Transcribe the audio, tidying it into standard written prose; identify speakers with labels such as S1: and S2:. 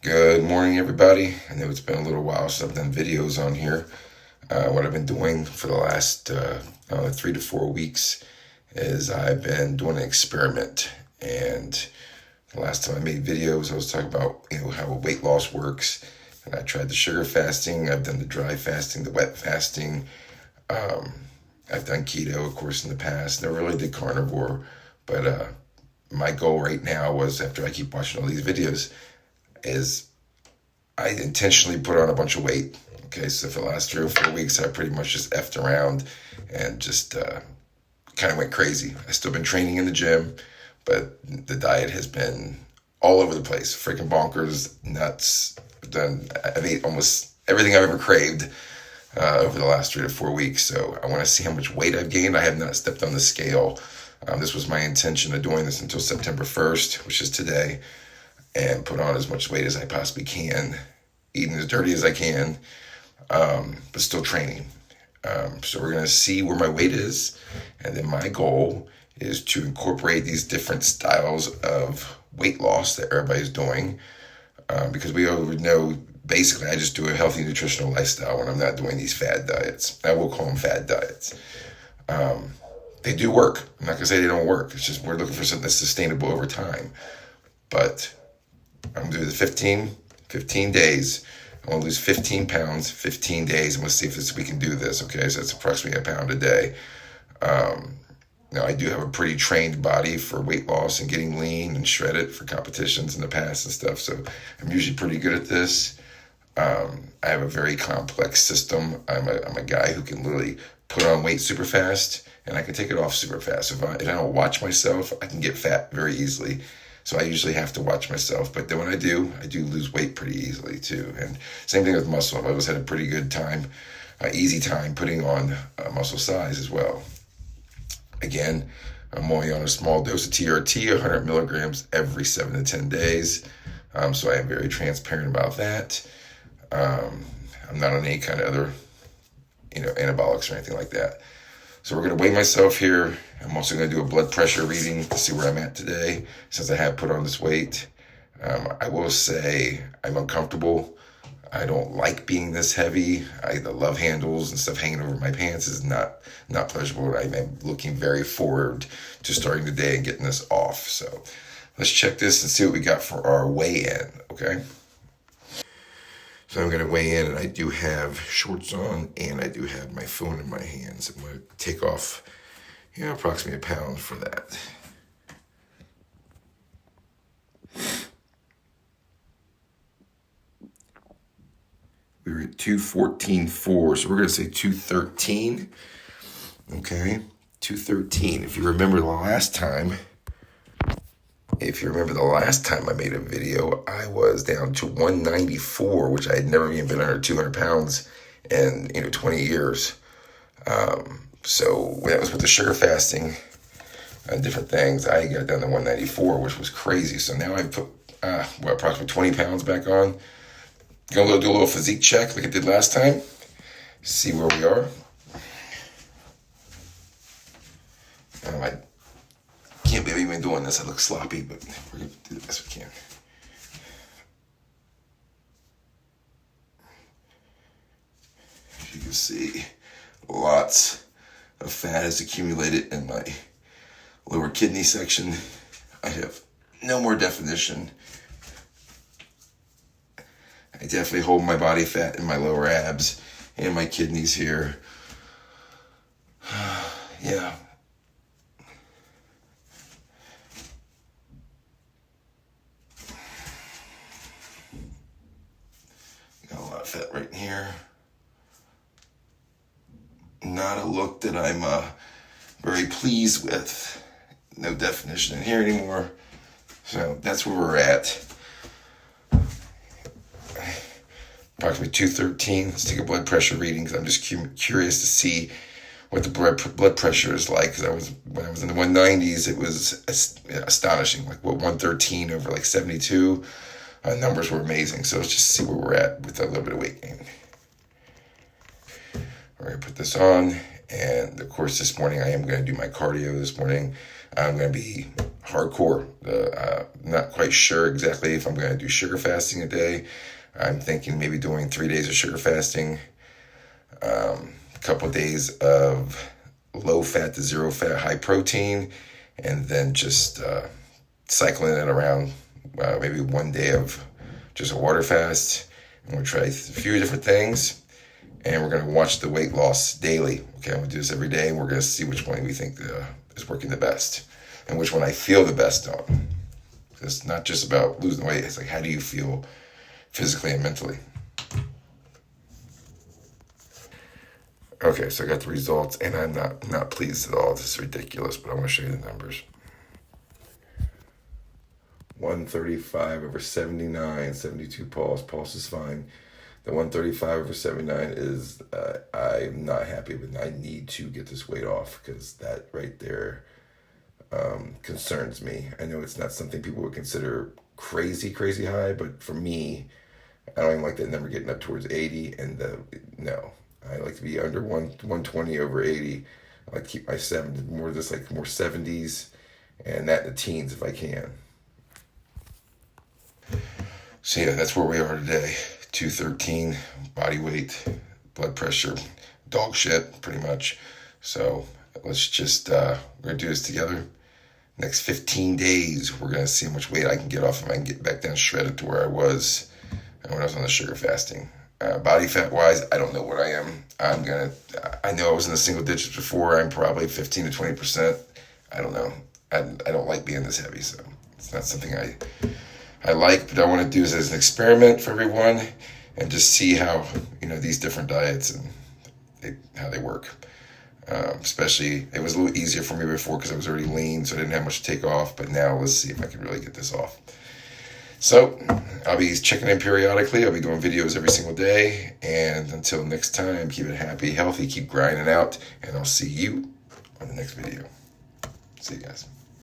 S1: Good morning, everybody. I know it's been a little while since I've done videos on here. What I've been doing for the last 3 to 4 weeks is I've been doing an experiment. And the last time I made videos, I was talking about how weight loss works. And I tried the sugar fasting. I've done the dry fasting, the wet fasting. I've done keto, of course, in the past. Never really did carnivore, but my goal right now was, after I keep watching all these videos, is I intentionally put on a bunch of weight. Okay, so for the last 3 or 4 weeks, I pretty much just effed around and just kind of went crazy. I've still been training in the gym, but the diet has been all over the place. Freaking bonkers, nuts. I've ate almost everything I've ever craved over the last 3 to 4 weeks. So I want to see how much weight I've gained. I have not stepped on the scale. This was my intention of doing this until September 1st, which is today, and put on as much weight as I possibly can, eating as dirty as I can, but still training. So we're going to see where my weight is. And then my goal is to incorporate these different styles of weight loss that everybody's doing. Because we already know, basically, I just do a healthy nutritional lifestyle when I'm not doing these fad diets. I will call them fad diets. They do work. I'm not going to say they don't work. It's just we're looking for something that's sustainable over time. But I'm going to do the 15 days. I want to lose 15 pounds, 15 days, and let's see if we can do this, okay? So that's approximately a pound a day. Now, I do have a pretty trained body for weight loss and getting lean and shredded for competitions in the past and stuff, so I'm usually pretty good at this. I have a very complex system. I'm a guy who can literally put on weight super fast, and I can take it off super fast. If I don't watch myself, I can get fat very easily. So I usually have to watch myself. But then when I do lose weight pretty easily too. And same thing with muscle. I've always had a pretty good time, easy time putting on muscle size as well. Again, I'm only on a small dose of TRT, 100 milligrams every 7 to 10 days. So I am very transparent about that. I'm not on any kind of other, anabolics or anything like that. So we're going to weigh myself here. I'm also going to do a blood pressure reading to see where I'm at today, since I have put on this weight. I will say I'm uncomfortable. I don't like being this heavy. The love handles and stuff hanging over my pants is not pleasurable. I'm looking very forward to starting the day and getting this off. So let's check this and see what we got for our weigh-in, okay? So I'm going to weigh in, and I do have shorts on, and I do have my phone in my hands. I'm going to take off, approximately a pound for that. We were at 214.4, so we're going to say 213. Okay, 213. If you remember the last time I made a video, I was down to 194, which I had never even been under 200 pounds in 20 years. So that was with the sugar fasting and different things. I got down to 194, which was crazy. So now I've put approximately 20 pounds back on. Gonna do a little physique check like I did last time. See where we are. I can't believe I've been doing this. I look sloppy, but we're going to do the best we can. As you can see, lots of fat has accumulated in my lower kidney section. I have no more definition. I definitely hold my body fat in my lower abs and my kidneys here. Yeah. Got a lot of fat right in here. Not a look that I'm very pleased with. No definition in here anymore. So that's where we're at. Approximately 213. Let's take a blood pressure reading, because I'm just curious to see what the blood pressure is like. Because when I was in the 190s, it was astonishing. Like 113 over 72. Numbers were amazing. So let's just see where we're at with a little bit of weight gain. We're going to put this on. And of course, this morning I am going to do my cardio this morning. I'm going to be hardcore. Not quite sure exactly if I'm going to do sugar fasting a day. I'm thinking maybe doing 3 days of sugar fasting, a couple of days of low fat to zero fat, high protein, and then just cycling it around. Maybe 1 day of just a water fast. I'm going to try a few different things, and we're going to watch the weight loss daily. Okay, I'm going to do this every day, and we're going to see which one we think is working the best, and which one I feel the best on. It's not just about losing weight. It's like, how do you feel physically and mentally? Okay, so I got the results, and I'm not pleased at all. This is ridiculous, but I want to show you the numbers. 135 over 79, 72 pulse. Pulse is fine. The 135 over 79 is, I'm not happy with. I need to get this weight off, because that right there concerns me. I know it's not something people would consider crazy high, but for me, I don't even like that number getting up towards 80. And no, I like to be under 120 over 80. I like to keep my 70 more, just like more 70s, and that in the teens if I can. So yeah, that's where we are today. 213 body weight, blood pressure, dog shit, pretty much. So let's just, we're going to do this together. Next 15 days, we're going to see how much weight I can get off, if I can get back down shredded to where I was when I was on the sugar fasting. Body fat wise, I don't know what I am. I know I was in the single digits before. I'm probably 15 to 20%. I don't know. I don't like being this heavy, so it's not something I like, but I want to do this as an experiment for everyone and just see how, these different diets and how they work. Especially, it was a little easier for me before because I was already lean, so I didn't have much to take off, but now let's see if I can really get this off. So I'll be checking in periodically. I'll be doing videos every single day, and until next time, keep it happy, healthy, keep grinding out, and I'll see you on the next video. See you guys.